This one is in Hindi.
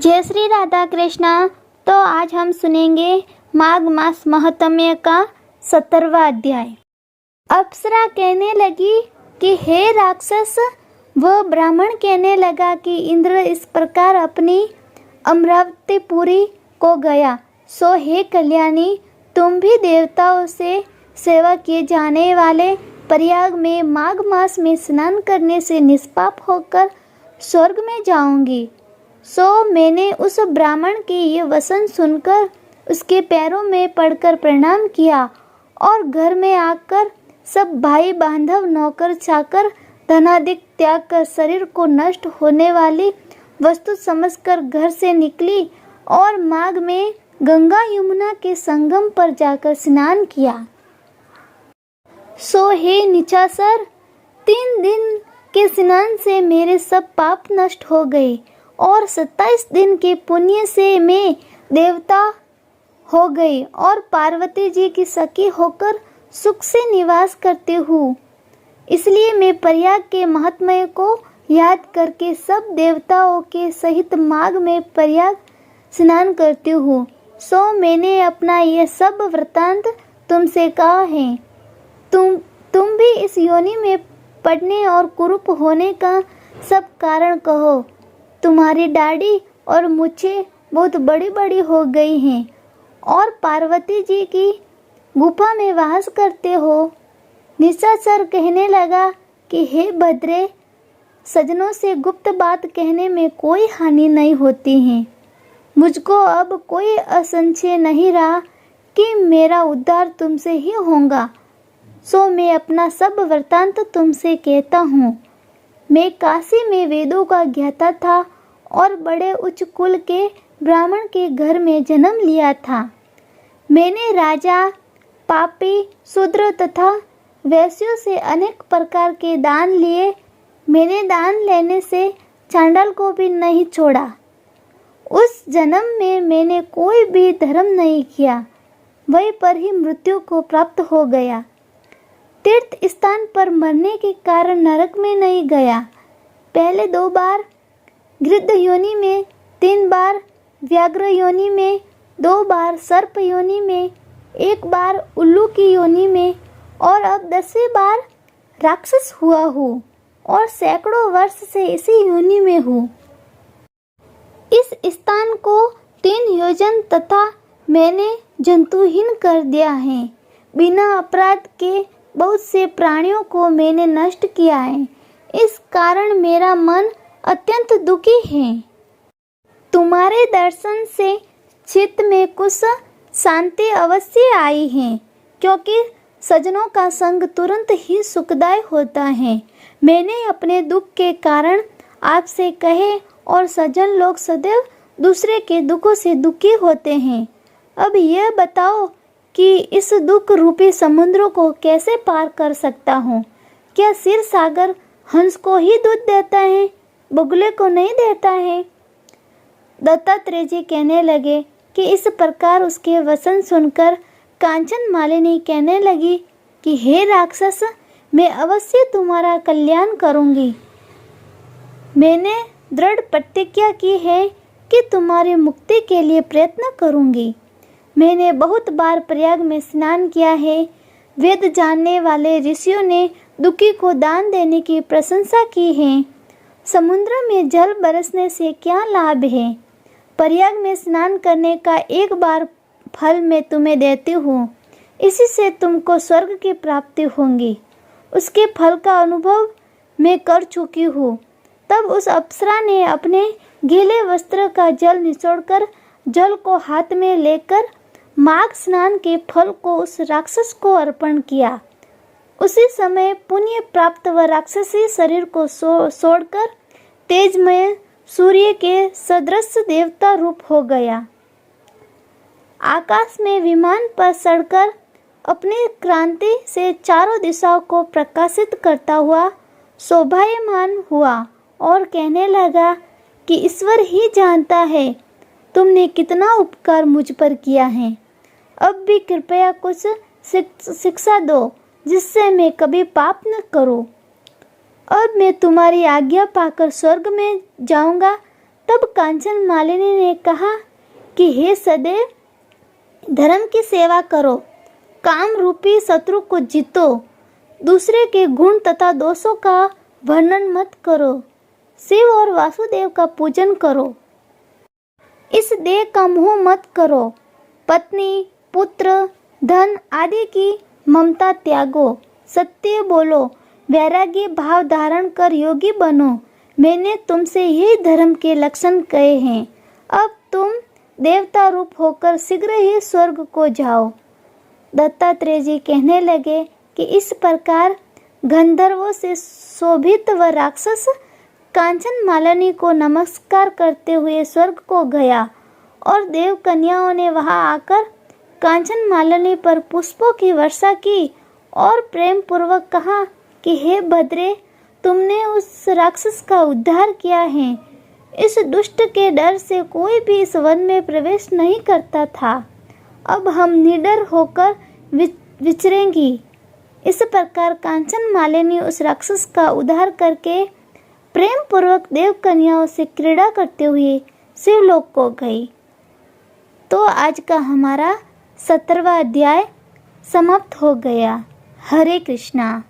जय श्री राधा कृष्णा। तो आज हम सुनेंगे माघ मास महात्म्य का 17वां अध्याय। अप्सरा कहने लगी कि हे राक्षस, वह ब्राह्मण कहने लगा कि इंद्र इस प्रकार अपनी अमरावतीपुरी को गया, सो हे कल्याणी, तुम भी देवताओं से सेवा किए जाने वाले प्रयाग में माघ मास में स्नान करने से निष्पाप होकर स्वर्ग में जाऊंगी। सो मैंने उस ब्राह्मण के ये वचन सुनकर उसके पैरों में पड़कर प्रणाम किया और घर में आकर सब भाई बांधव नौकर चाकर धनादिक त्याग कर शरीर को नष्ट होने वाली वस्तु समझकर घर से निकली और माघ में गंगा यमुना के संगम पर जाकर स्नान किया। सो हे निचासर, 3 दिन के स्नान से मेरे सब पाप नष्ट हो गए और 27 दिन के पुण्य से मैं देवता हो गई और पार्वती जी की सखी होकर सुख से निवास करती हूँ। इसलिए मैं प्रयाग के महात्म्य को याद करके सब देवताओं के सहित माघ में प्रयाग स्नान करती हूँ। सो मैंने अपना यह सब वृत्तांत तुमसे कहा है। तुम भी इस योनि में पड़ने और कुरूप होने का सब कारण कहो। तुम्हारी दाढ़ी और मूछें बहुत बड़ी बड़ी हो गई हैं और पार्वती जी की गुफा में वास करते हो। निशाचर कहने लगा कि हे भद्रे, सज्जनों से गुप्त बात कहने में कोई हानि नहीं होती है। मुझको अब कोई असंशय नहीं रहा कि मेरा उद्धार तुमसे ही होगा। सो मैं अपना सब वृत्तांत तुमसे कहता हूँ। मैं काशी में वेदों का ज्ञाता था और बड़े उच्च कुल के ब्राह्मण के घर में जन्म लिया था। मैंने राजा, पापी, शूद्र तथा वैश्यों से अनेक प्रकार के दान लिए। मैंने दान लेने से चांडाल को भी नहीं छोड़ा। उस जन्म में मैंने कोई भी धर्म नहीं किया, वहीं पर ही मृत्यु को प्राप्त हो गया। तीर्थ स्थान पर मरने के कारण नरक में नहीं गया। पहले 2 बार गृध्र योनि में, 3 बार व्याघ्र योनि में, 2 बार सर्प योनि में, 1 बार उल्लू की योनि में और अब 10वीं बार राक्षस हुआ हूँ और सैकड़ों वर्ष से इसी योनि में हूँ। इस स्थान को 3 योजन तथा मैंने जंतुहीन कर दिया है। बिना अपराध के बहुत से प्राणियों को मैंने नष्ट किया है। इस कारण मेरा मन अत्यंत दुखी है। तुम्हारे दर्शन से चित्त में कुछ शांति अवश्य आई है, क्योंकि सज्जनों का संग तुरंत ही सुखदायक होता है। मैंने अपने दुख के कारण आपसे कहे और सज्जन लोग सदैव दूसरे के दुखों से दुखी होते हैं। अब यह बताओ कि इस दुख रूपी समुद्र को कैसे पार कर सकता हूँ? क्या क्षीर सागर हंस को ही दूध देता है, बगुले को नहीं देता है? दत्तात्रेय जी कहने लगे कि इस प्रकार उसके वचन सुनकर कांचन मालिनी कहने लगी कि हे राक्षस, मैं अवश्य तुम्हारा कल्याण करूँगी। मैंने दृढ़ प्रतिज्ञा की है कि तुम्हारी मुक्ति के लिए प्रयत्न करूँगी। मैंने बहुत बार प्रयाग में स्नान किया है। वेद जानने वाले ऋषियों ने दुखी को दान देने की प्रशंसा की है। समुद्र में जल बरसने से क्या लाभ है? प्रयाग में स्नान करने का 1 बार फल मैं तुम्हें देती हूँ। इसी से तुमको स्वर्ग की प्राप्ति होगी। उसके फल का अनुभव मैं कर चुकी हूँ। तब उस अप्सरा ने अपने गीले वस्त्र का जल निचोड़कर जल को हाथ में लेकर माघ स्नान के फल को उस राक्षस को अर्पण किया। उसी समय पुण्य प्राप्त व राक्षसी शरीर को छोड़कर तेजमय सूर्य के सदृश देवता रूप हो गया। आकाश में विमान पर चढ़कर अपनी क्रांति से चारों दिशाओं को प्रकाशित करता हुआ शोभायमान हुआ और कहने लगा कि ईश्वर ही जानता है तुमने कितना उपकार मुझ पर किया है। अब भी कृपया कुछ शिक्षा दो जिससे मैं कभी पाप न करूं। अब मैं तुम्हारी आज्ञा पाकर स्वर्ग में जाऊंगा, तब कांचन मालिनी ने कहा कि हे सदैव धर्म की सेवा करो, काम रूपी शत्रु को जीतो, दूसरे के गुण तथा दोषों का वर्णन मत करो, शिव और वासुदेव का पूजन करो, इस देह का मोह मत करो, पत्नी, पुत्र, धन आदि की ममता त्यागो, सत्य बोलो, वैराग्य भाव धारण कर योगी बनो। मैंने तुमसे यही धर्म के लक्षण कहे हैं। अब तुम देवता रूप होकर शीघ्र ही स्वर्ग को जाओ। दत्तात्रेय जी कहने लगे कि इस प्रकार गंधर्वों से शोभित व राक्षस कांचन मालिनी को नमस्कार करते हुए स्वर्ग को गया और देव कन्याओं ने वहां आकर कांचन मालिनी पर पुष्पों की वर्षा की और प्रेम पूर्वक कहा कि हे भद्रे, तुमने उस राक्षस का उद्धार किया है। इस दुष्ट के डर से कोई भी इस वन में प्रवेश नहीं करता था। अब हम निडर होकर विचरेंगी। इस प्रकार कांचन मालिनी उस राक्षस का उद्धार करके प्रेम पूर्वक देव कन्याओं से क्रीड़ा करते हुए शिवलोक को गई। तो आज का हमारा 17वां अध्याय समाप्त हो गया। हरे कृष्णा।